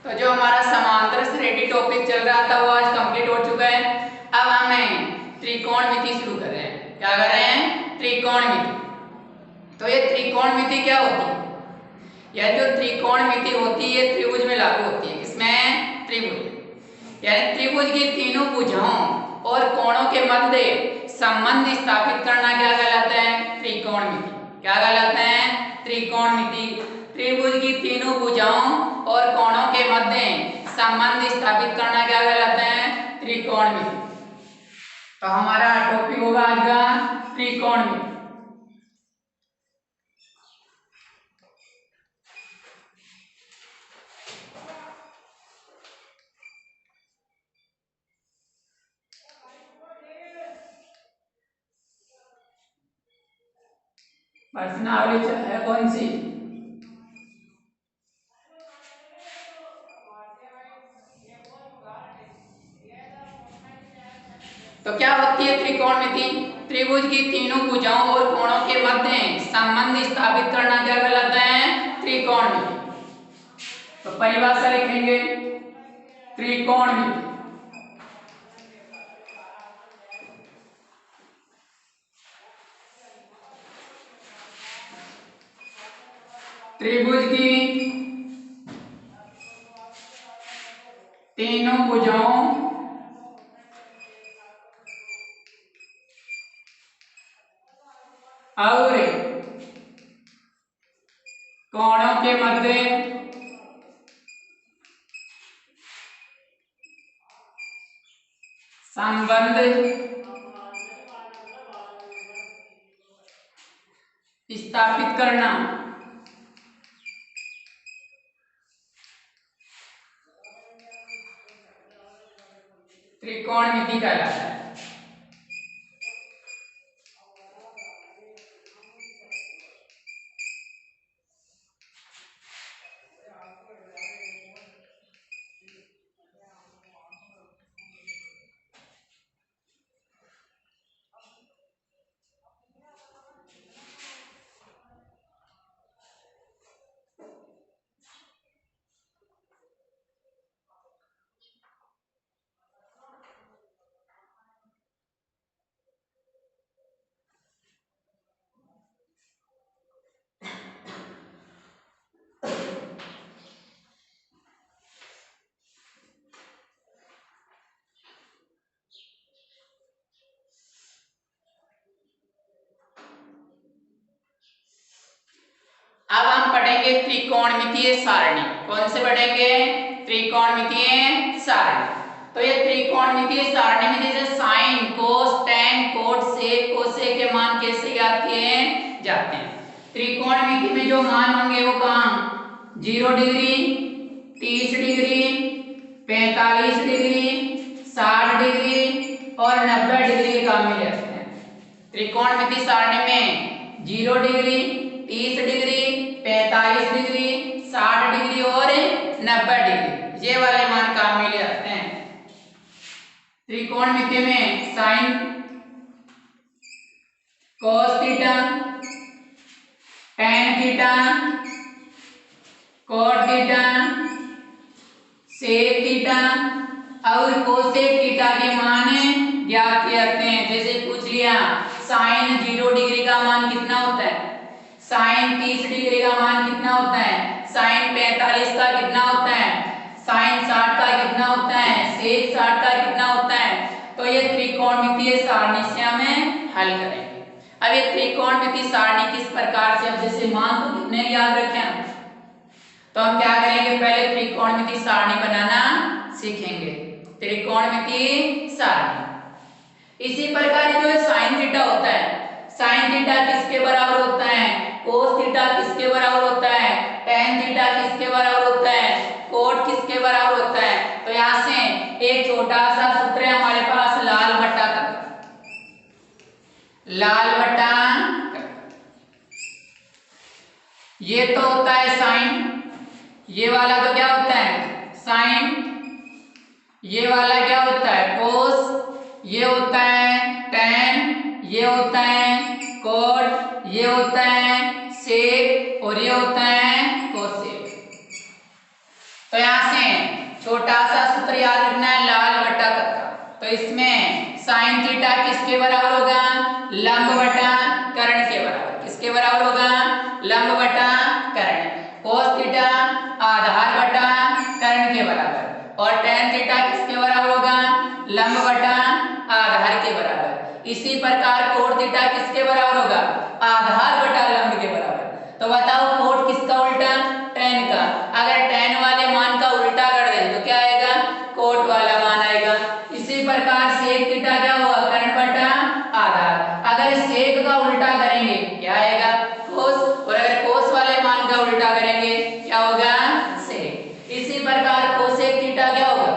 तो जो हमारा समांतर श्रेणी टॉपिक चल रहा था वो आज कंप्लीट हो चुका है। अब हमें त्रिकोणमिति शुरू कर रहे हैं। क्या कर रहे हैं? त्रिकोणमिति। तो ये त्रिकोणमिति क्या होती है? यह जो त्रिकोणमिति होती है त्रिभुज में लागू होती है। किसमें? त्रिभुज। यानी त्रिभुज की तीनों भुजाओं और कोणों के मध्य संबंध स्थापित करना क्या कहलाता है? त्रिकोणमिति। क्या कहलाता है? त्रिकोणमिति। त्रिभुज की तीनों भुजाओं और कोणों के मध्य संबंध स्थापित करना क्या कहलाता है? त्रिकोणमिति। तो हमारा टॉपिक होगा आज का त्रिकोणमिति। प्रश्नावली है कौन सी? तो क्या होती है त्रिकोणमिति? त्रिभुज की तीनों भुजाओं और कोणों के मध्य संबंध स्थापित करना क्या कहलाता है? त्रिकोणमिति। तो परिभाषा लिखेंगे त्रिकोणमिति। त्रिभुज की तीनों भुजाओं और कोणों के मध्य संबंध स्थापित करना त्रिकोणमिति कहलाता है। अब हम पढ़ेंगे त्रिकोणमितीय सारणी। कौन से पढ़ेंगे? त्रिकोणमितीय सारणी। तो ये त्रिकोणमितीय सारणी में जैसे साइन, कोस, टेन, कोट, सेक, कोसेक के मान कैसे ज्ञात किए जाते हैं? त्रिकोणमिति में जो मान होंगे वो कहाँ? 0 डिग्री, 30 डिग्री, 45 डिग्री, 60 डिग्री और 90 डिग्री के काम में जाते हैं। त्रिकोणमिति सारणी में 0 डिग्री, 30 डिग्री, 45 डिग्री, 60 डिग्री और 90 डिग्री ये वाले मान काम में ले आते हैं। त्रिकोणमिति में sine, cos theta, tan theta, cot theta, sec theta और कोसेक थीटा के मान ज्ञात किए जाते हैं। जैसे पूछ लिया साइन 0 डिग्री का मान कितना होता है? साइन 30 डिग्री का मान कितना होता है? साइन 45 का कितना होता है? साइन 60 का कितना होता है? सेक 60 का कितना होता है? तो ये त्रिकोणमितीय सारणी से हमें हल करेंगे। अब ये त्रिकोणमितीय सारणी किस प्रकार से, अब जैसे मान तो कितने याद रखें, तो हम क्या करेंगे? पहले त्रिकोणमितीय सारणी बनाना सीखेंगे। त्रिकोणमितीय सारणी इसी प्रकार जो साइन थीटा होता है, साइन थीटा किसके बराबर होता है? कोस थीटा किसके बराबर होता है? टेन थीटा किसके बराबर होता है? कोट किसके बराबर होता है? तो यहाँ से एक छोटा सा सूत्र है हमारे पास, लाल बट्टा कर, लाल बट्टा कर। ये तो होता है साइन, ये वाला तो क्या होता है? साइन, ये वाला क्या होता है? कोस, ये होता है टेन, ये होता है कोट, ये होता है सेक और ये होता है कोसेक। तो यहां से इसमें साइन थीटा किसके बराबर होगा? लंब बटा कर्ण के बराबर। किसके बराबर होगा? लंब बटा कर्ण। कोस थीटा आधार बटा कर्ण के बराबर। और tan थीटा किसके बराबर होगा? लंब बटा आधार के बराबर। इसी प्रकार कोट थीटा किसके बराबर होगा? आधार बटा लंब के बराबर। तो बताओ कोट किसका उल्टा? tan का। अगर tan वाले मान का उल्टा कर दें तो क्या आएगा? कोट वाला मान आएगा। इसी प्रकार सेक थीटा क्या होगा? कर्ण बटा आधार। अगर सेक का उल्टा करेंगे क्या आएगा? कोस। और अगर कोस वाले मान का उल्टा करेंगे क्या होगा? सेक। इसी प्रकार कोसेक थीटा क्या होगा?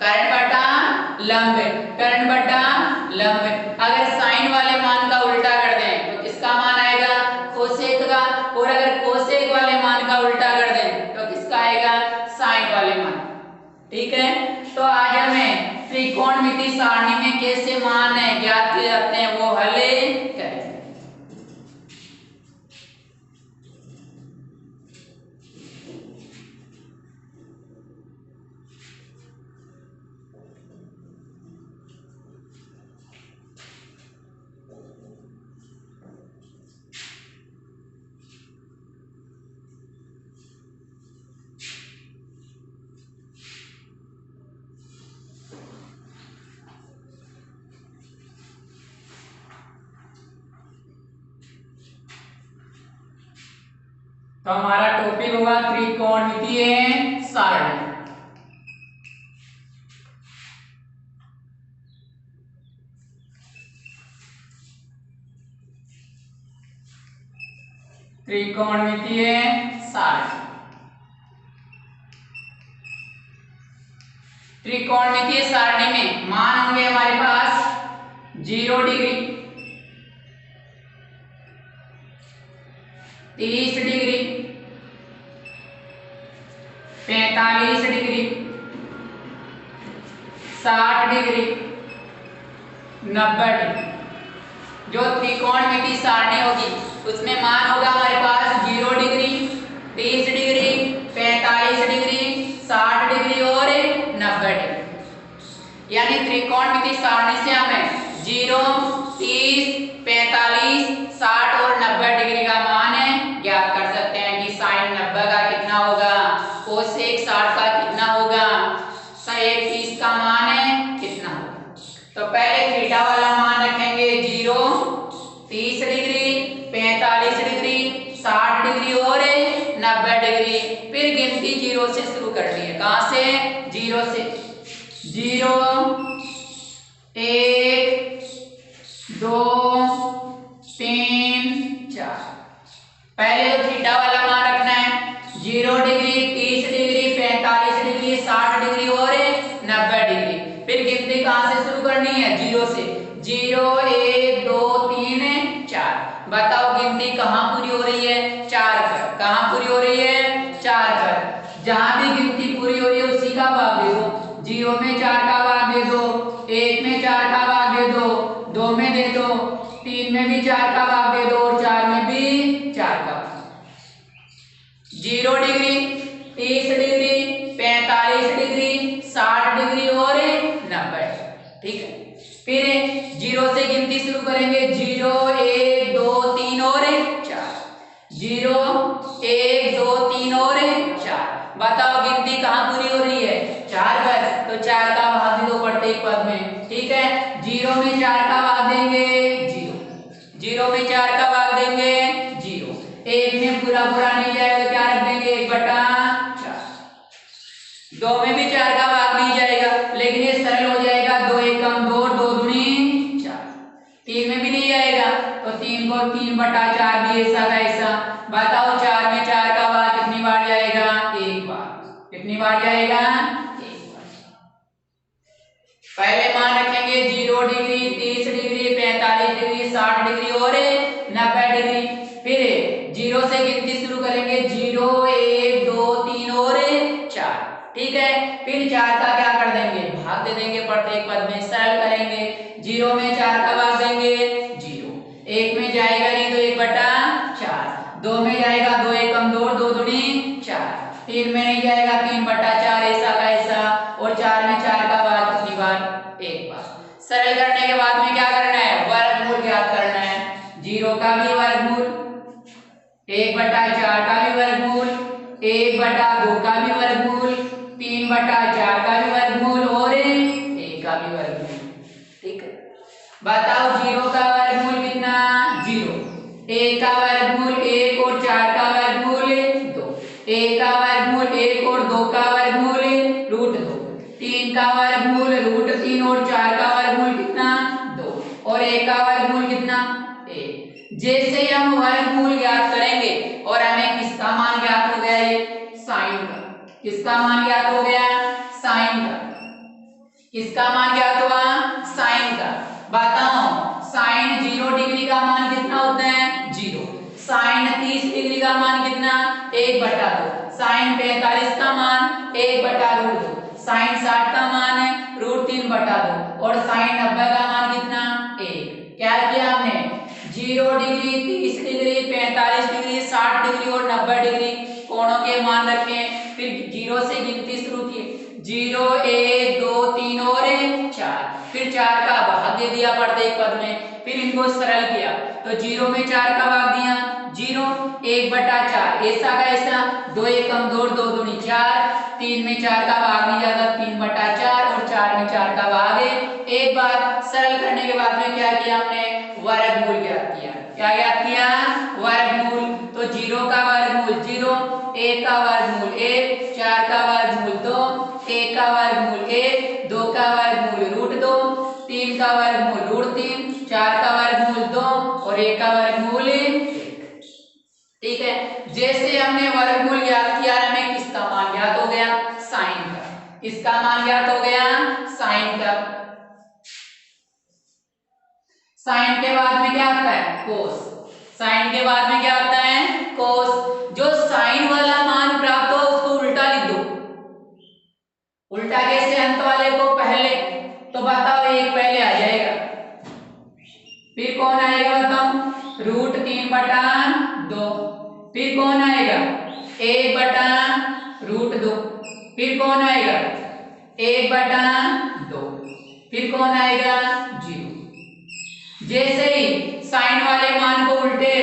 कर्ण बटा लंब। कर्ण बटा लंब। अगर साइन वाले मान का उल्टा कर दें तो किसका मान आएगा? कोसेक का। और अगर कोसेक वाले मान का उल्टा कर दें तो किसका आएगा? साइन वाले मान। ठीक है, तो आज हमें त्रिकोणमिति सारणी में कैसे मान ज्ञात किए जाते हैं वो हल करेंगे। तो हमारा टॉपिक होगा त्रिकोणमितीय सारणी। त्रिकोणमितीय सारणी। त्रिकोणमितीय सारणी में मान होंगे हमारे पास 0 degree, 30 degree, 45 degree, 60 degree, 90 degree. जो त्रिकोणमिति सारणी होगी उसमें मान होगा हमारे पास 0 डिग्री, 30 डिग्री, 45 डिग्री, 60 डिग्री और 90 डिग्री। यानी त्रिकोणमिति सारणी से हमें 0, 30, 45, 60 और 90 डिग्री का मान ज्ञात कर सकते हैं कि साइन 90 का कितना होगा, कोसेक 60 का कितना होगा, सेक 30 का मान कितना होगा। तो पहले थीटा वाला मान रखेंगे 0, 30 डिग्री, 45 डिग्री, 60 डिग्री और 90 डिग्री। फिर गिनती 0 से शुरू करनी है। कहां से? 0 से। 0, 1, 2, 3, 4। पहले तो थीटा वाला मान रखना है 0 डिग्री, 30 डिग्री, 45 डिग्री, 60 डिग्री और 90 डिग्री। फिर गिनती कहां से शुरू करनी है? 0 से। 0, 1, 2, 3, 4। बताओ गिनती कहां पूरी हो रही है? 4 पर। कहां पूरी हो रही है? 4 पर। जहां भी गिनती पूरी हो रही है उसी का भाग दे दो। 0 में 4 का भाग दे दो, 1 में 4 का भाग दे दो, 2 में दे दो, 3 में भी 4 का भाग दे दो और 4 में भी 4 का। 0 डिग्री, 30 डिग्री, 45 डिग्री, 60 डिग्री और 90। ठीक है, फिर 0 से गिनती शुरू करेंगे। 0, 1, 2, 3 और 4। 0, 1, 2, 3 और 4। बताओ गिनती कहां पूरी हो रही है? 4 पर। तो 4 का भाग दे दो प्रत्येक पद में। ठीक है, 0 में 4 का भाग देंगे 0, 0 में 4 का भाग देंगे 0, 1 में पूरा नहीं जाएगा तो क्या रख देंगे? 1/4। 2 में भी 4 का भाग नहीं जाएगा लेकिन ये सरल हो जाएगा। 2 एकम 2, 2 दूनी 4। 3 में भी नहीं जाएगा तो 3 को 3/4 भी ऐसा का ऐसा। बताओ 4 में 4 का भाग कितनी बार जाएगा? 1 बार। कितनी बार जाएगा? 1 बार। पहले मान रखेंगे 0 डिग्री, 30 डिग्री, 45 डिग्री, 60 डिग्री और 90 डिग्री। फिर 0 से गिनती शुरू करेंगे। 0, 1, 2, 3 और 4। ठीक है, फिर 4 का क्या कर देंगे? भाग दे देंगे प्रत्येक पद में। सरल करेंगे। 0 में 4 का भाग देंगे 0, 1 में जाएगा नहीं तो 1/4, 2 में जाएगा 2 एकम 2, 2 दूनी 4, 3 में नहीं जाएगा 3/4 ऐसा का ऐसा और 4 में 4 का भाग कितनी बार? 1 बार। 1/4 का भी वर्गमूल, 1/2 का भी वर्गमूल, 3/4 का भी वर्गमूल और 1 का भी वर्गमूल। ठीक है, बताओ 0 का वर्गमूल कितना? 0। 1 का वर्गमूल 1 और 4 का वर्गमूल 2। 1 का वर्गमूल 1 और 2 का वर्गमूल √2। 3 का वर्गमूल √3 और 4 का वर्गमूल कितना? 2 और 1 का वर्गमूल कितना? 1। जैसे ही हम वर्गमूल ज्ञात करेंगे और हमें किसका मान ज्ञात हो गया? ये साइन का। किसका मान ज्ञात हो गया? साइन का। किसका मान ज्ञात हुआ? साइन का। बताओ साइन 0 डिग्री का मान कितना होता है? 0। साइन 30 डिग्री का मान कितना? 1/2। साइन 45 का मान 1/√2। साइन 60 का मान है √3/2 और साइन 90 का मान कितना? 1। क्या किया हमने? 0 डिग्री, 30 डिग्री, 45 डिग्री, 60 डिग्री और 90 डिग्री कोणों के मान रखे। फिर 0 से गिनती शुरू की। 0, 1, 2, 3 और 4। फिर 4 का भाग दे दिया प्रत्येक पद में। फिर इनको सरल किया तो 0 में 4 का भाग दिया 0, 1/4 ऐसा का ऐसा, 2 एकम 2, 2 दूनी 4। 3 में 4 का भाग नहीं जाता 3/4 और 4 में 4 का भाग है। एक बार सरल करने के बाद में क्या किया हमने? वर्गमूल ज्ञात किया। क्या ज्ञात किया? वर्गमूल। तो 0 का वर्गमूल 0, 1 का वर्गमूल 1, 4 का वर्गमूल 2, 1 का वर्गमूल 1, 2 का वर्गमूल √2, 3 का वर्गमूल √3, 4 का वर्गमूल 2 और 1 का वर्गमूल 1। ठीक है, जैसे हमने वर्गमूल ज्ञात किया हमें किसका मान ज्ञात हो गया? साइन का। किसका मान ज्ञात हो गया? साइन का। साइन के बाद में क्या आता है? कोस। साइन के बाद में क्या आता है? कोस। जो साइन वाला मान प्राप्त हो उसको उल्टा लिख दो। उल्टा कैसे? अंत वाले को पहले। तो बताओ 1 पहले आ जाएगा, फिर कौन आएगा बताओ? √3/2। फिर कौन आएगा? 1/√2। फिर कौन आएगा? 1/2। फिर कौन आएगा? 0। जैसे ही साइन वाले मान को उल्टे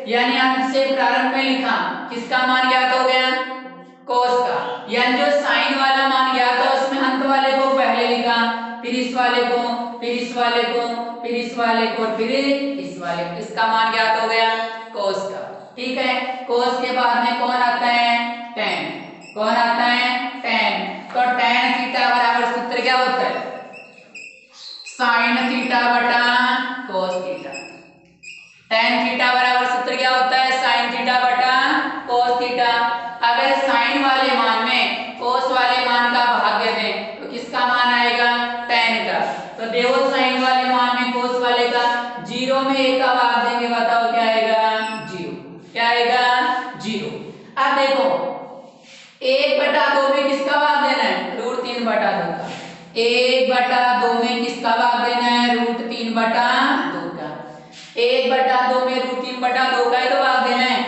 यानी अंत से प्रारंभ में लिखा, किसका मान ज्ञात हो गया? कोस का। यानी जो साइन वाला मान ज्ञात है उसमें अंत वाले को पहले लिखा, फिर इस वाले को, फिर इस वाले को, फिर इस वाले को, फिर इस वाले को। इसका मान ज्ञात हो गया कोस का। ठीक है, कोस के बाद में कौन आता है? tan। कौन आता है? tan। तो tan थीटा बराबर सूत्र क्या होता है? साइन थीटा बटा कोस थीटा। tan थीटा बराबर सूत्र क्या होता है? साइन थीटा बटा कोस थीटा। अगर साइन वाले मान में कोस वाले मान का भाग दे दें तो किसका मान आएगा? tan का। तो देखो साइन वाले मान में कोस वाले का 0 में 1 का भाग देंगे, बताओ क्या आएगा? 0। क्या आएगा? 0। अब देखो 1/2 में किसका भाग देना है? √3/2 का। 1/2 में किसका भाग देना है? √3/2 का। 1/2 में √3/2 का ही तो भाग देना है।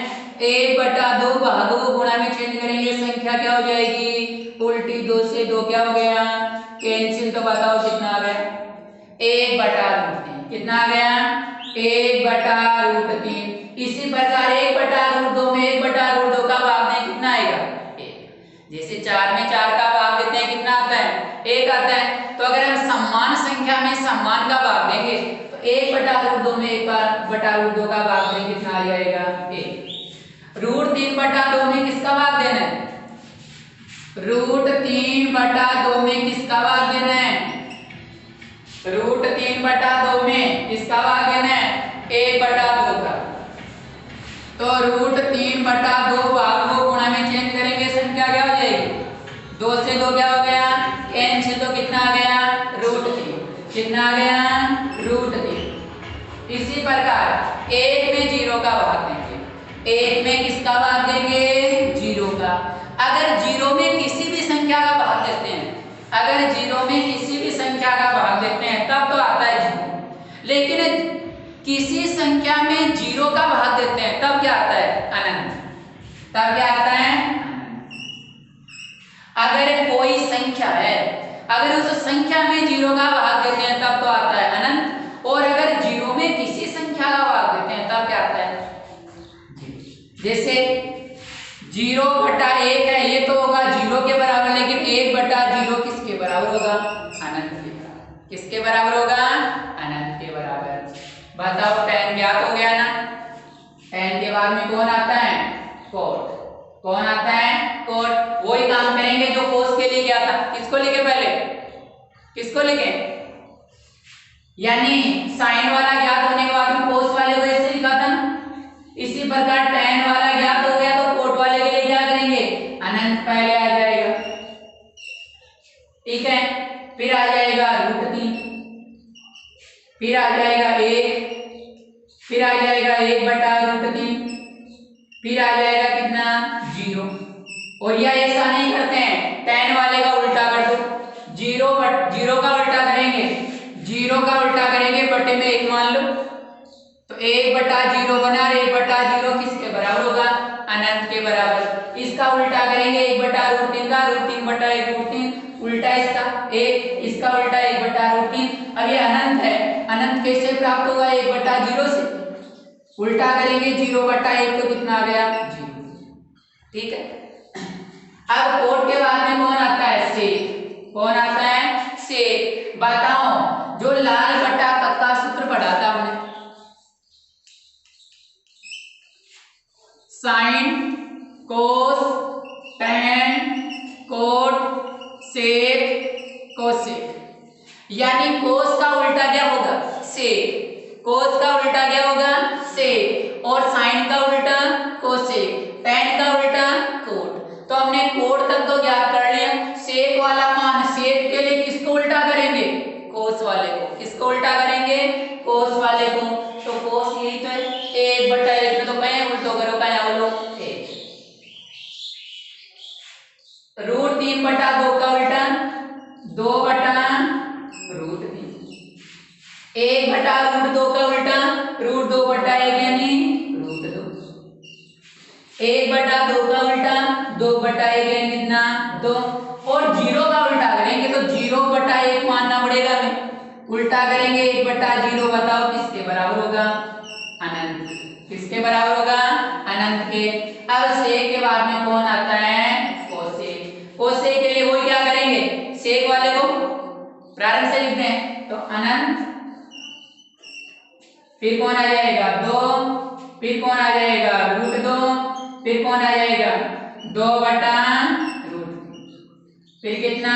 1/2 भागों को गुणा में चेंज करेंगे, संख्या क्या हो जाएगी? उल्टी। 2 से 2 क्या हो गया? कैंसिल। तो बताओ कितना आ गया? 1/√3। कितना आ गया? 1/√3। इसी प्रकार 1/√2 में 1/√2 का भाग दें, कितना आएगा? 1। जैसे 4 में 4 का भाग देते हैं, कितना आता है? 1 आता है। तो अगर हम समान संख्या में समान का भाग देंगे तो 1/√2 में 1/√2 का भाग देंगे, कितना आ जाएगा? 1। √3/2 में किसका भाग देना है? √3/2 में किसका भाग देना है? √3/2 में किसका भाग देना है? 1/2 का। तो √3/2 भाग को गुणा में चेंज करेंगे, संख्या क्या हो जाएगी? 2 से 2 क्या हो गया? कैंसिल। तो कितना आ गया? √3। कितना आ गया? √3। इसी प्रकार 1 में 0 का भाग देंगे। 1 में किसका भाग देंगे? 0 का। अगर 0 में किसी भी संख्या का भाग देते हैं, अगर 0 में किसी भी संख्या का भाग देते हैं तब तो आता है 0। लेकिन किसी संख्या में 0 का भाग देते हैं तब क्या आता है? अनंत। तब क्या आता है? अगर कोई संख्या है, अगर उस संख्या में 0 का भाग देते हैं तब तो आता है अनंत, और अगर 0 में किसी संख्या का भाग देते हैं तब क्या आता है? जैसे 0/1 है, ये तो होगा 0 के बराबर, लेकिन 1/0 किसके बराबर होगा? अनंत के बराबर। किसके बराबर होगा? अनंत के बराबर। बताओ tan ज्ञात हो गया ना। tan के बाद में कौन आता है? cot। कौन आता है? cot। वही काम करेंगे जो cos के लिए किया था। किसको लिखे पहले? किसको लिखे? यानी sin वाला ज्ञात होने के बाद में cos वाले को ऐसे लिखा था ना। इसी प्रकार tan वाला ज्ञात हो गया तो cot वाले के लिए क्या करेंगे? अनंत पहले आ जाएगा, ठीक है। फिर आ जाएगा √3, फिर आ जाएगा 1, फिर आ जाएगा 1/√3, फिर आ जाएगा कितना? 0। और यह ऐसा नहीं करते हैं, tan वाले का उल्टा कर दो। 0 का उल्टा करेंगे, 0 का उल्टा करेंगे, बटे में 1 मान लो, तो 1/0 बना। 1/0 किसके बराबर होगा? अनंत के बराबर। इसका उल्टा करेंगे 1/√3 का, √3/1 उल्टा इसका 1, इसका उल्टा 1/√3। अब ये अनंत है, अनंत कैसे प्राप्त होगा? 1/0 से। उल्टा करेंगे 0/1 तो कितना आ गया? 0, ठीक है। अब कोट के बाद में कौन आता है? सेक। कौन आता है? सेक। बताओ, जो लाल बटा का सूत्र पढ़ा था हमने, साइन, कोस, tan, कोट, सेक, कोसेक। यानी कोस का उल्टा क्या होगा? सेक। कोस का उल्टा क्या होगा? सेक। और साइन का उल्टा कोसेक, tan का उल्टा कोट। तो हमने कोट तक तो ज्ञात कर लिया। सेक वाला मान, सेक के लिए किसको उल्टा करेंगे? कोस वाले को। किसको उल्टा करेंगे? कोस वाले को। तो कोस यही तो है, 1/1 में तो कहें उल्टो करो, कहें बोलो 1। √3/2 का उल्टा 2/√3। 1/√2 का उल्टा √2/1 यानी √2। 1/2 का उल्टा 2/1 यानी कितना? 2। और 0 का उल्टा करेंगे तो 0/1 मानना पड़ेगा हमें। उल्टा करेंगे 1/0, बताओ किसके बराबर होगा? अनंत। किसके बराबर होगा? अनंत के। अब सेक के बाद में कौन आता है? कोसेक। कोसेक के लिए वो क्या करेंगे? सेक वाले को प्रारंभ से लिखते हैं, तो अनंत, फिर कौन आ जाएगा? 2, फिर कौन आ जाएगा? √2, फिर कौन आ जाएगा? 2/√3, फिर कितना?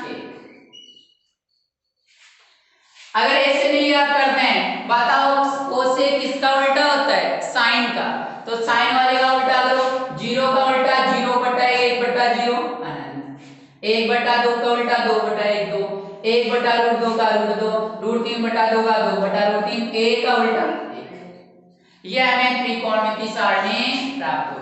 1। अगर ऐसे नहीं याद करते हैं, बताओ कोसेक किसका उल्टा होता है? साइन का। तो साइन वाले का उल्टा करो, 0 का उल्टा 0/1/0 अनंत। 1/2 का उल्टा 2/1 2, 1/√2 का √2, √3/2 का 2/√3, 1 का उल्टा 1। यह हमें त्रिकोणमिति सारणी प्राप्त होगी।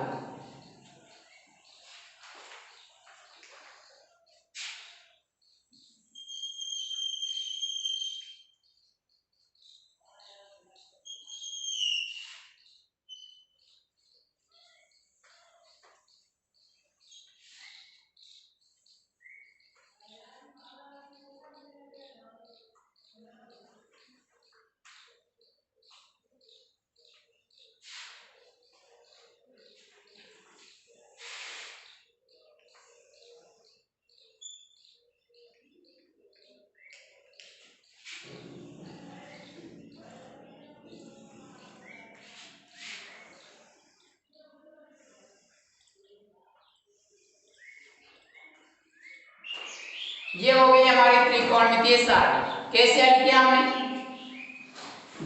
ये हो गई हमारी त्रिकोणमितीय सारणी। कैसे हल किया हमने?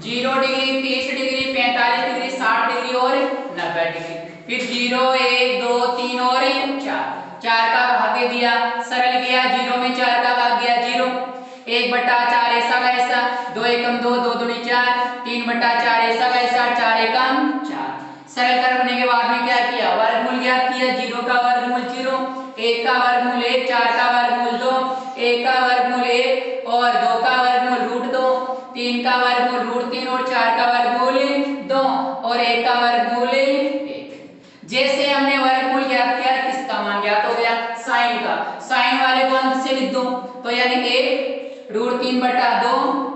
0 डिग्री, 30 डिग्री, 45 डिग्री, 60 डिग्री और 90 डिग्री। फिर 0, 1, 2, 3 और 4। 4 का भाग्य दिया, सरल किया। 0 में 4 का भाग दिया 0। 1/4 ऐसा का ऐसा, 2 एकम 2, 2 दूनी 4, 3/4 ऐसा का ऐसा, 4 एकम 4। सरल करने के बाद में क्या किया? वर्गमूल ज्ञात किया। 0 का वर्गमूल 0, 1 का वर्गमूल 1, 4 का वर्गमूल 2, 1 का वर्गमूल 1 और 2 का वर्गमूल √2, 3 का वर्गमूल √3 और 4 का वर्गमूल 2 और 1 का वर्गमूल 1। जैसे हमने वर्गमूल ज्ञात किया, किसका मान ज्ञात हो गया? साइन का। साइन वाले को अंत से लिख दो, तो यानी 1 √3/2,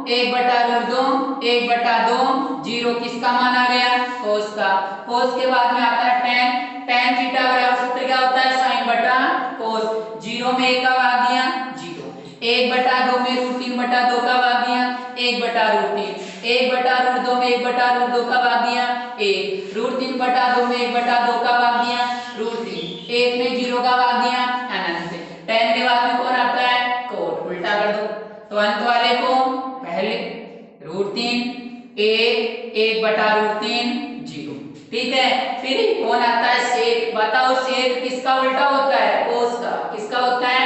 1/√2, 1/2, 0 किसका मान आ गया? कोस का। कोस के बाद में आता है tan, tan थीटा बराबर सूत्र क्या होता है? साइन बटा कोस। 0 में 1 का भाग दिया 0, 1/2 में √3/2 का भाग दिया 1/√3, 1/√2 में 1/√2 का भाग दिया 1, √3/2 में 1/2 का भाग दिया √3, 1 में 0 का भाग दिया अनंत। tan के बाद में कौन आता है? कोट। उल्टा कर दो तो अंत वाले को पहले √3, 1/√3, 0। ठीक है, फिर कौन आता है? सेक। बताओ सेक किसका उल्टा होता है? कोस का। किसका होता है?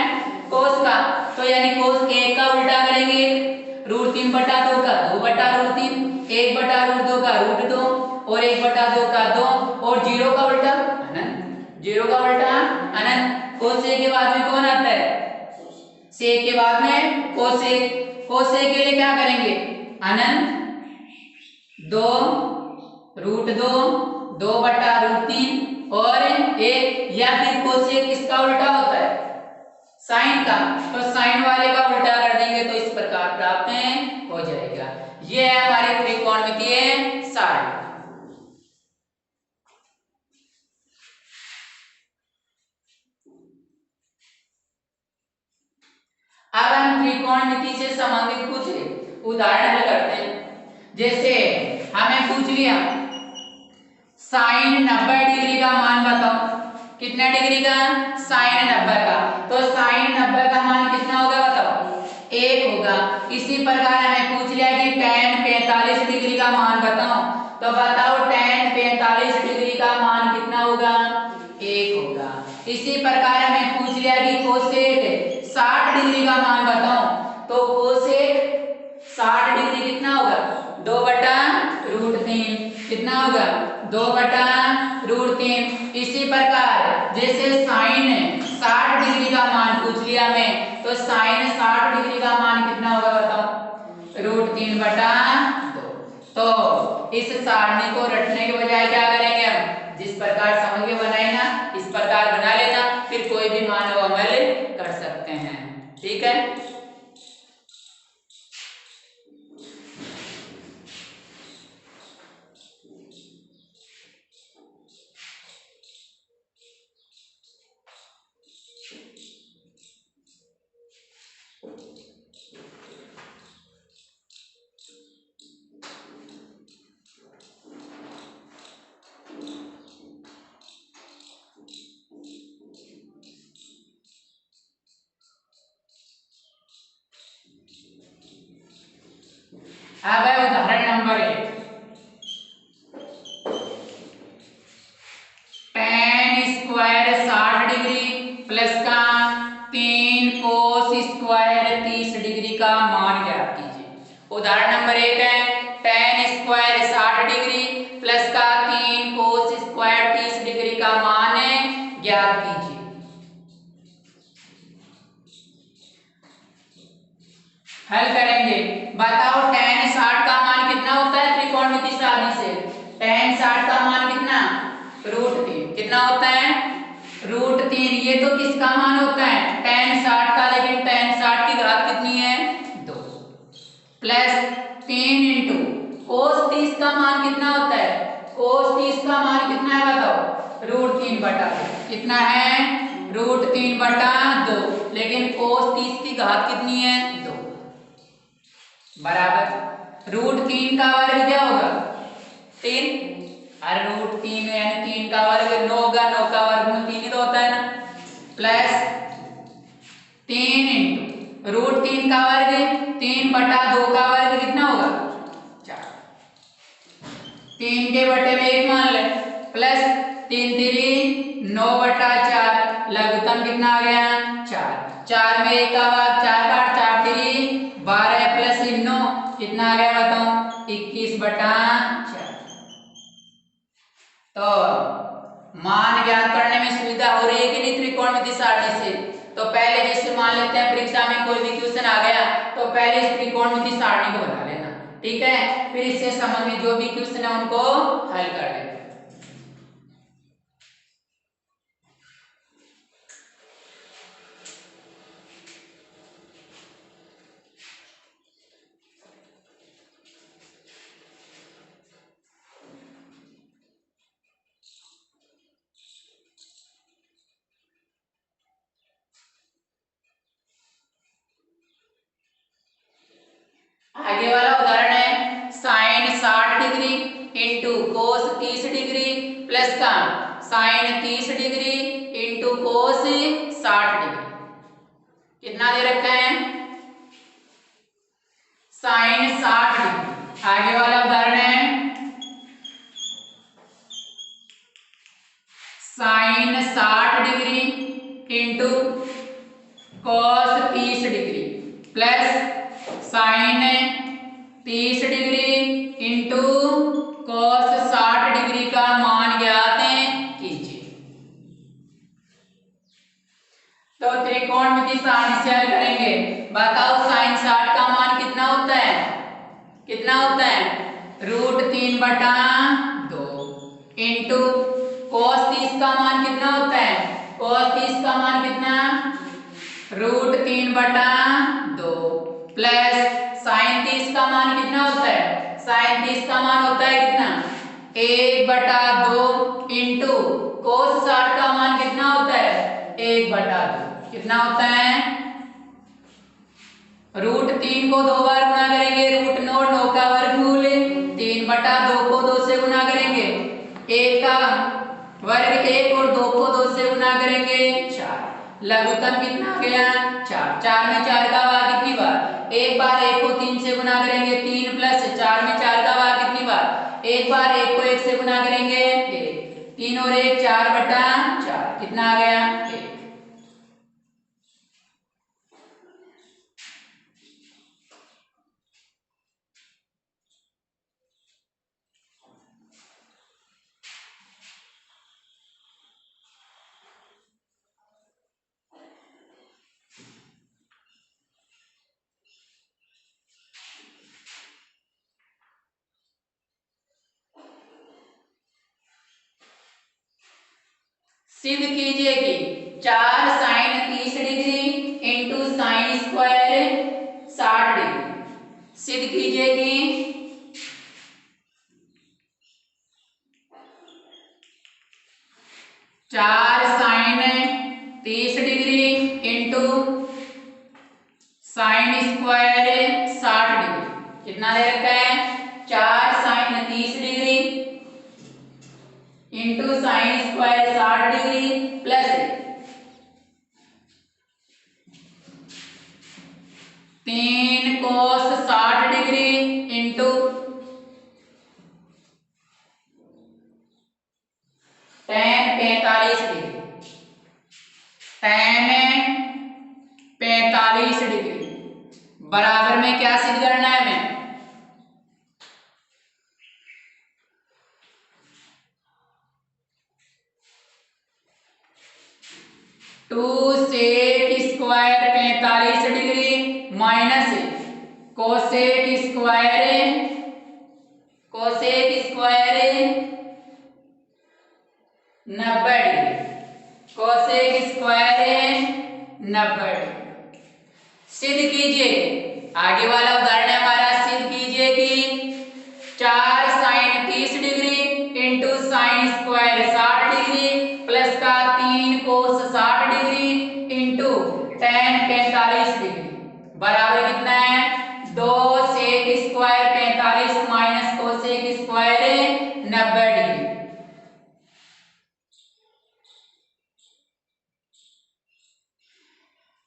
कोस का। तो यानी कोस 1 का उल्टा करेंगे √3/2 का 2/√3, 1/√2 का √2 और 1/2 का 2 और 0 का उल्टा अनंत। 0 का उल्टा अनंत। कोसेक के बाद में कौन आता है? सेक के बाद में कोसेक। कोसेक के लिए क्या करेंगे? अनंत 2 √2, 2/√3 और 1, या फिर कोसेक किसका उल्टा होता है? साइन का। तो साइन वाले का उल्टा कर देंगे तो इस प्रकार प्राप्त हो जाएगा। ये है हमारी त्रिकोणमितीय सारणी। अब हम त्रिकोणमिति से संबंधित कुछ उदाहरण हल करते हैं। जैसे हमें पूछ लिया साइन 90 डिग्री का मान बताओ। कितना डिग्री का? साइन 90 का। तो साइन 90 का मान कितना होगा बताओ? 1 होगा। इसी प्रकार हमें पूछ लिया कि tan 45 डिग्री का मान बताओ। तो बताओ tan 45 डिग्री का मान कितना होगा? 1 होगा। इसी प्रकार हमें पूछ लिया कि कोसेक 60 डिग्री का मान बताओ। तो कोसेक 60 डिग्री कितना होगा? 2/√3। कितना होगा? 2/√3। इसी प्रकार जैसे साइन 60 डिग्री का मान पूछ लिया मैं, तो साइन 60 डिग्री का मान कितना होगा बताओ? √3/2। तो इस सारणी को रटने के बजाय क्या करेंगे हम? जिस प्रकार समझ के बनाए ना, इस प्रकार बना लेना, फिर कोई भी मानव अमल कर सकते हैं। ठीक है। अब है उदाहरण number 1। tan square 60 degree plus का 3 कोस स्क्वायर 30 डिग्री का मान ज्ञात कीजिए। उदाहरण नंबर 1 है tan स्क्वायर 60 डिग्री प्लस का 3 कोस स्क्वायर 30 डिग्री का मान ज्ञात कीजिए। हल करेंगे। बताओ tan 60 का मान कितना होता है त्रिकोणमिति सारणी से? tan 60 का मान कितना? √3। कितना होता है? √3। ये तो किसका मान होता है? tan 60 का। लेकिन tan 60 की घात कितनी है? 2 प्लस 3 इंटू cos 30 का मान कितना होता है? cos 30 का मान कितना है बताओ? √3/2। कितना है? √3/2। लेकिन cos 30 की घात कितनी है? 2 बराबर √3 का वर्ग क्या होगा? 3। और √3 यानी 3 का वर्ग 9 होगा। 9 का वर्गमूल 3 ही तो होता है ना। प्लस 3 इंटू √3 का वर्ग 3/2 का वर्ग कितना होगा? 4। 3 के बटे में 1 मान ले। प्लस 3 3 9/4। लघुत्तम कितना आ गया? 4। 4 में 1 का भाग 4 बार 4 3 12 प्लस 9 कितना आ गया बताओ? 21/4। तो मान ज्ञात करने में सुविधा हो रही है कि नहीं त्रिकोणमिति सारणी से? तो पहले जैसे मान लेते हैं परीक्षा में कोई भी क्वेश्चन आ गया तो पहले इस त्रिकोणमिति सारणी को बना लेना। ठीक है, फिर इससे संबंधित जो भी क्वेश्चन है उनको हल कर लेना। आगे वाला उदाहरण है sine 60 degree into cos 30 degree plus का sine 30 degree into cos 60 degree. कितना दे रखा है? Sine 60 degree. आगे वाला उदाहरण है sine 60 degree into cos 30 degree plus sine 30 degree into cos 60 degree का मान ज्ञात कीजिए। तो त्रिकोणमिति सारणी से हल करेंगे। बताओ साइन 60 का मान कितना होता है? कितना होता है? √3/2 इंटू cos 30 का मान कितना होता है? cos 30 का मान कितना? √3/2 प्लस साइन 30 का मान कितना होता है? साइन 30 का मान होता है कितना? 1/2 इंटू cos 60 का मान कितना होता है? 1/2। कितना होता है? √3 को 2 बार गुणा करेंगे, √9 का वर्गमूल, 3/2 को 2 से गुणा करेंगे, 1 का वर्ग 1 और 2 को 2 से गुणा करेंगे 4। लघुत्तम कितना गया? 4। 4 में 4 का भाग कितनी बार? एक बार 1 को 3 से गुणा करेंगे 3 प्लस 4 में 4 का भाग कितनी बार? एक बार 1 को 1 से गुणा करेंगे 1। 3 और 1 4/4। कितना आ गया? 1। सिद्ध कीजिए कि 4 sine 30 degree into sine square 60 degree. सिद्ध कीजिए कि 4 sine 30 degree into sine square 60 degree. कितना दे रखा है? 4 sine 30 degree into sine square 60 degree plus 3 cos 60 degree into tan 45 degree. tan 45 degree बराबर में क्या सिद्ध करना है हमें? 2 sec square 45 degree minus cosec square 90 degree. Cosec square 90 degree. सिद्ध कीजिए। आगे वाला उदाहरण है हमारा। सिद्ध कीजिए कि 4 sine 30 degree into sine square 60 degree plus का 3 cos 60 degree into tan 45 degree बराबर कितना है? 2 sec square 45 minus cosec square 90 degree.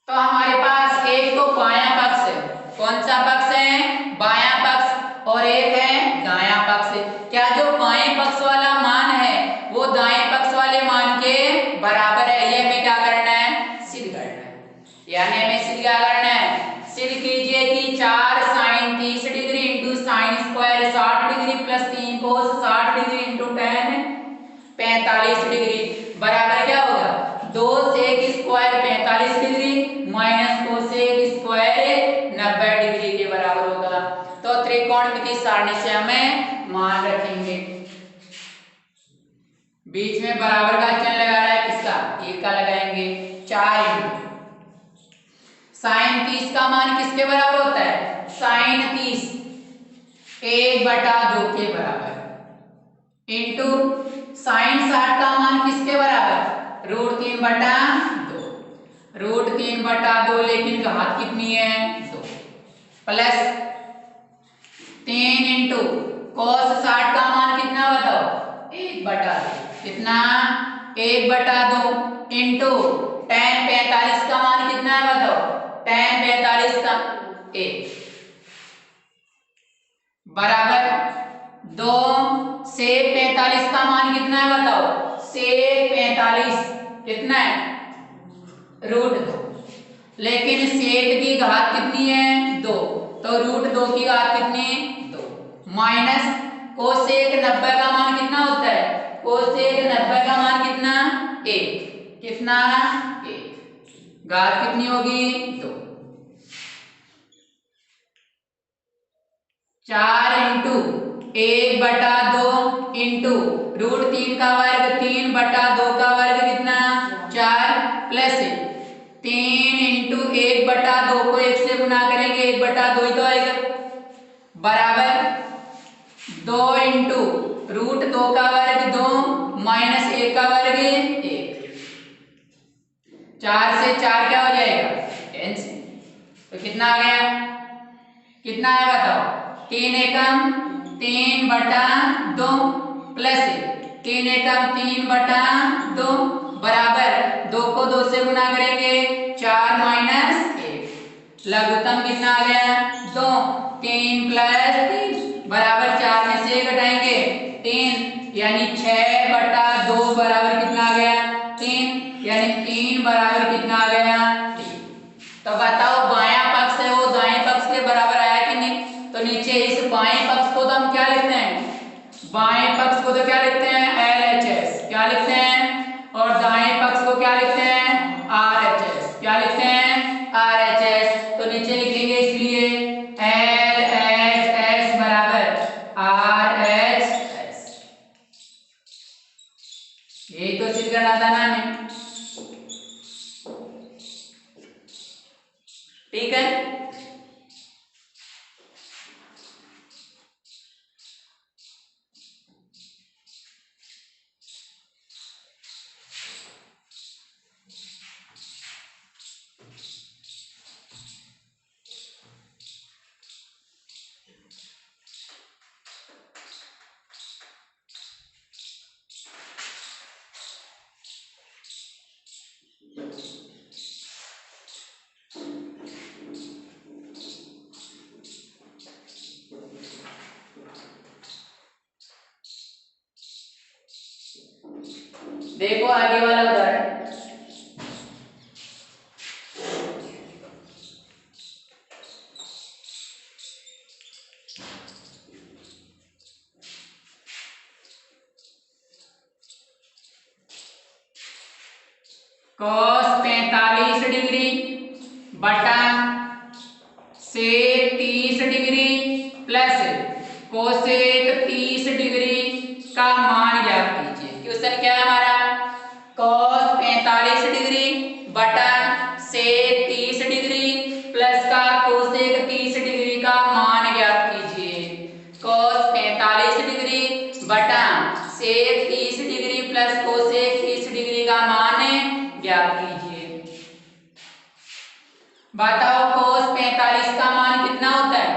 तो हमारे पास एक तो बायां पक्ष है। कौन सा पक्ष है? बायां पक्ष। और एक है दायां पक्ष। क्या जो बाएं पक्ष वाला मान है वो दाएं पक्ष वाले मान के बराबर है? ये हमें क्या करना है? सिद्ध करना है। यानी हमें सिद्ध क्या करना है? सिद्ध कीजिए कि 4 sine 30 degree into sine square 60 degree plus 3 cos 60 degree into tan 45 degree बराबर क्या होगा? 2 sec square 45 degree minus cosec square 90 degree के बराबर होगा। तो त्रिकोणमिति सारणी से हमें मान रखेंगे। बीच में बराबर का चिन्ह लगा रहा है किसका? तीर का लगाएंगे। 4 साइन 30 का मान किसके बराबर होता है? साइन 30 1/2 के बराबर इंटू साइन 60 का मान किसके बराबर? √3/2। √3/2 लेकिन घात कितनी है? 2 प्लस 3 इंटू cos 60 का मान कितना बताओ 1/2 कितना 1/2 इंटू tan 45 का मान कितना है बताओ tan 45 का 1 बराबर 2 sec 45 का मान कितना है बताओ sec 45 कितना है √2 लेकिन sec की घात कितनी है 2 तो √2 की घात कितनी 2 माइनस कोसेक 90 का मान कितना होता है कोसेक 90 का मान कितना 1 कितना 1 घात कितनी होगी 2 4 इंटू 1/2 इंटू √3 का वर्ग 3/2 का वर्ग कितना 4 प्लस 3 इंटू 1/2 को 1 से गुना करेंगे 1/2 ही तो आएगा बराबर 2 इंटू √2 का वर्ग 2 माइनस 1 का वर्ग 1 4 से 4 क्या हो जाएगा कैंसिल तो कितना आ गया कितना है बताओ 3 एकम 3/2 प्लस 3 एकम 3/2 बराबर 2 को 2 से गुना करेंगे 4 माइनस 1 लघुत्तम कितना आ गया 2 3 प्लस 3 बराबर 4 में से घटाएंगे 3 यानी 6/2 बराबर कितना आ गया 3 यानी 3 बराबर कितना आ गया 3 तो बताओ बायां पक्ष है वो दाएं पक्ष के बराबर आया कि नहीं तो नीचे इस बाएं पक्ष को तो हम क्या लिखते हैं बाएं पक्ष को तो क्या लिखते हैं LHS क्या लिखते हैं और दाएं पक्ष को क्या लिखते हैं RHS क्या लिखते हैं RHS तो नीचे लिखेंगे इसलिए LHS बराबर RHS यही तो सिद्ध करना था ना हमें ठीक है देखो आगे वाला उदाहरण cos 45 डिग्री बटा sec 30 degree plus cosec 30 degree का मान ज्ञात कीजिए क्वेश्चन क्या है हमारा cos 45 डिग्री बटा sec 30 डिग्री प्लस का कोसेक 30 डिग्री का मान ज्ञात कीजिए cos 45 डिग्री बटा sec 30 degree plus cosec 30 degree का मान ज्ञात कीजिए बताओ cos 45 का मान कितना होता है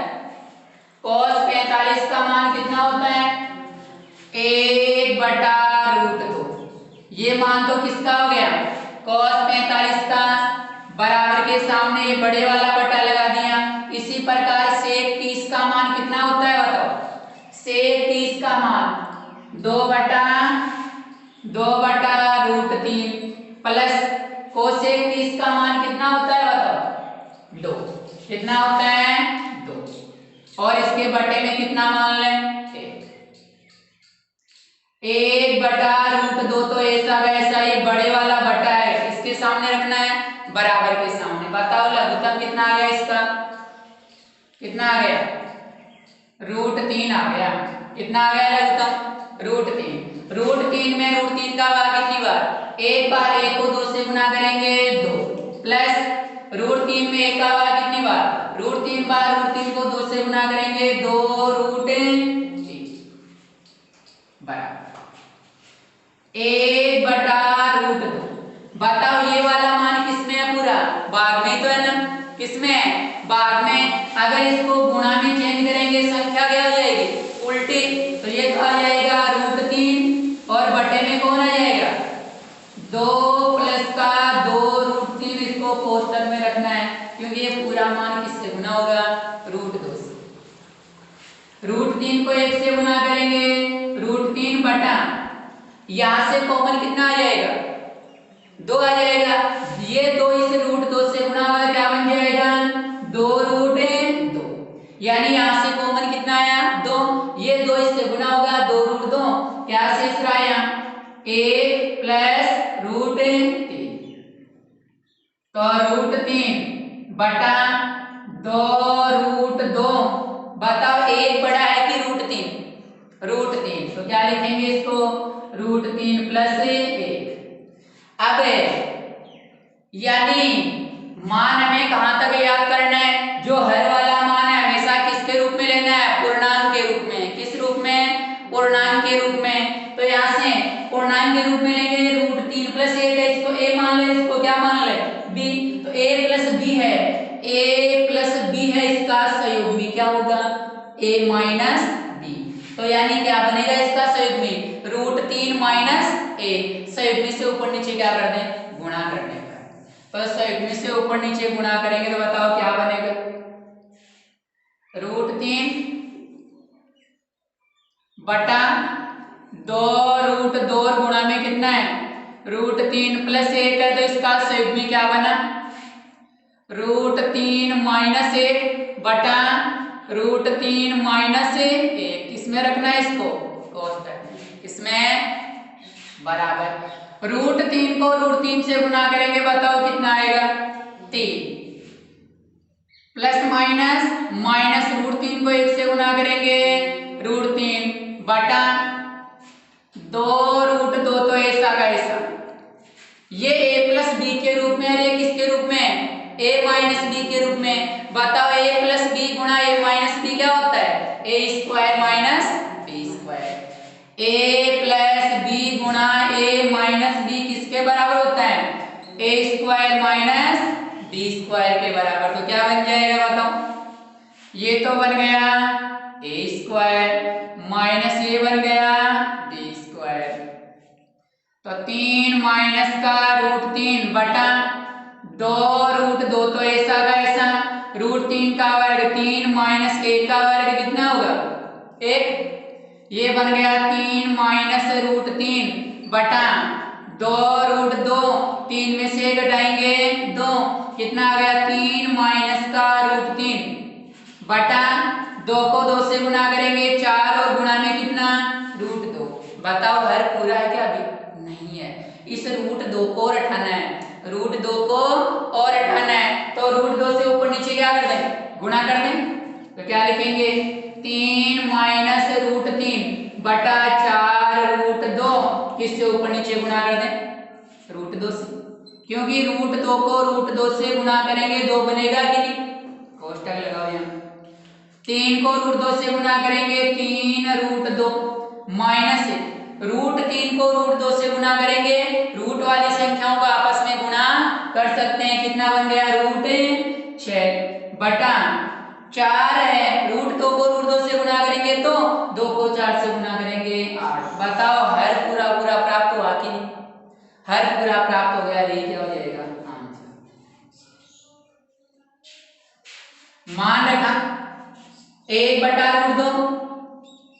cos 45 का मान कितना होता है 1/√2 ये मान तो किसका हो गया cos 45 का बराबर के सामने ये बड़े वाला बटा लगा दिया इसी प्रकार sec 30 का मान कितना होता है बताओ sec 30 का मान 2/√3 प्लस कोसेक 30 का मान कितना होता है बताओ 2 कितना होता है 2 और इसके बटे में कितना मान लें 1/√2 तो ऐसा वैसा ही बड़े वाला बटा है इसके सामने रखना है बराबर के सामने बताओ लघुत्तम कितना आ गया इसका कितना आ गया √3 आ गया कितना आ गया लघुत्तम √3 में √3 का भाग कितनी बार एक बार 1 को 2 से गुना करेंगे 2 प्लस √3 में 1 का भाग कितनी बार √3 बार √3 को 2 से गुना करेंगे 2√3 बराबर 1/√2 बताओ ये वाला मान किसमें है पूरा भाग में तो है ना किसमें है भाग में अगर इसको गुणा में चेंज करेंगे करेंगे संख्या क्या हो जाएगी उल्टी, तो ये आ जाएगा √3 और बटे में कौन आ जाएगा 2 प्लस का 2√3, इसको कोष्टक में रखना है क्योंकि ये पूरा मान किससे गुना होगा √2 से। √3 को 1 से गुना करेंगे √3 बटा यहां से कॉमन कितना आ जाएगा 2 आ जाएगा, ये 2 इस √2 से गुना होगा क्या बन जाएगा 2√2, यानी यहां से कॉमन कितना आया 2, ये 2 इससे गुना होगा 2√2, क्या शेष रहा यहाँ 1 प्लस √3, तो √3 बटा 2√2, बताओ 1 बड़ा है कि √3, तो क्या लिखेंगे इसको √3 प्लस 1। अब यानी मान हमें कहां तक याद करना है, जो हर वाला मान है हमेशा किसके रूप में लेना है पूर्णांक के रूप में, किस रूप में पूर्णांक के रूप में, तो यहाँ से पूर्णांक के रूप में लेंगे √3 प्लस 1 है, इसको a मान ले, इसको क्या मान ले b, तो a प्लस b है, a प्लस b है, इसका सहयोगी क्या होगा a माइनस b, तो यानी क्या बनेगा इसका सहयोगी √3 माइनस a, सहयोगी से ऊपर नीचे क्या कर दें गुणा करने का, तो सहयोगी से ऊपर नीचे गुणा करेंगे तो बताओ क्या बनेगा √3 बटा 2√2 गुणा में कितना है √3 प्लस 1 है, तो इसका सहयोगी क्या बना √3 माइनस 1 बटा √3 माइनस 1, किसमें रखना है इसको कोष्टक में, इसमें बराबर √3 को √3 से गुना करेंगे बताओ कितना आएगा 3, प्लस माइनस माइनस √3 को 1 से गुना करेंगे √3 बटा 2√2, तो ऐसा का ऐसा, ये a प्लस बी के रूप में है, किसके रूप में a माइनस बी के रूप में, बताओ a प्लस बी गुणा a माइनस बी क्या होता है a square minus b square, a plus B गुणा a माइनस बी किसके बराबर होता है a square minus b square के बराबर, तो क्या बन जाएगा बताओ, ये तो बन गया a स्क्वायर माइनस ये बन गया b स्क्वायर, तो 3 माइनस का √3 बटा 2√2, तो ऐसा का ऐसा √3 का वर्ग 3 माइनस 1 का वर्ग कितना होगा 1, ये बन गया 3 माइनस √3 बटा 2√2, 3 में से घटाएंगे 2, कितना आ गया 3 माइनस का √3 बटा 2 को 2 से गुना करेंगे 4 और गुणा में कितना √2, बताओ हर पूरा है क्या अभी नहीं है, इस √2 को और हटाना है, √2 को और हटाना है, तो √2 से ऊपर नीचे क्या कर दें गुणा कर दें, तो क्या लिखेंगे 3 माइनस √3 बटा 4√2, किससे ऊपर नीचे गुणा कर दें √2 से, क्योंकि √2 को √2 से गुणा करेंगे 2 बनेगा कि नहीं, कोष्टक लगाओ यहाँ, 3 को √2 से गुणा करेंगे 3√2 माइनस √3 को √2 से गुणा करेंगे, रूट वाली संख्याओं को आपस में गुणा कर सकते हैं, कितना बन गया √6 बटा 4 है, √2 को √2 से गुणा करेंगे तो 2 को 4 से गुणा करेंगे 8, बताओ हर पूरा प्राप्त हुआ कि नहीं, हर पूरा प्राप्त हो गया, ये क्या हो जाएगा आंसर। मान रखा 1 बटा √2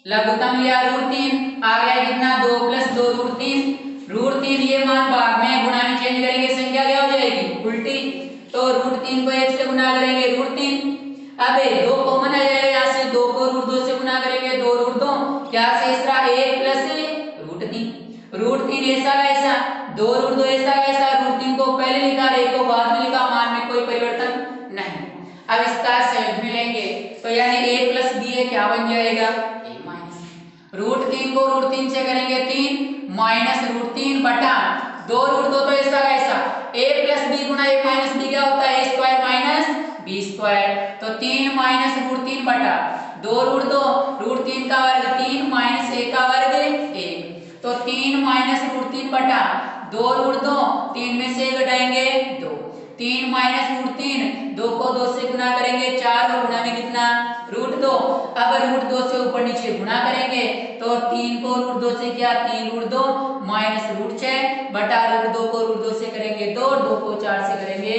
लघुत्तम लिया √3 आ गया कितना 2 प्लस 2√3, ये मान भाग में गुणा में चेंज करेंगे संख्या क्या हो जाएगी उल्टी, तो √3 को 1 से गुणा करेंगे √3, अब 2 कॉमन आ जाएगा, यहाँ से 2 को √2 से गुणा करेंगे 2√2, क्या शेष रहा 1 प्लस √3 ऐसा कैसा 2√2 ऐसा कैसा, √3 को पहले लिखा 1 को बाद में लिखा, मान में कोई परिवर्तन नहीं, अब इसका संयोग में लेंगे तो यानी a प्लस बी है क्या बन जाएगा a माइनस, √3 को √3 से करेंगे 3 माइनस √3 बटा 2√2, तो ऐसा कैसा a प्लस बी गुणा a माइनस बी क्या होता है a square minus b square, तो 3 माइनस √3 बटा 2√2, √3 का वर्ग 3 माइनस 1 का वर्ग 1, तो 3 माइनस √3 बटा 2√2, 3 में से घटाएंगे 2, 3 माइनस रूट 3, 2 को 2 से गुना करेंगे 4 और गुणा में कितना रूट 2। अब रूट 2 से ऊपर नीचे गुणा करेंगे तो 3 को रूट 2 से किया 3 रूट 2 माइनस रूट 6 बटा रूट 2 को रूट 2 से करेंगे 2 और 2 को 4 से करेंगे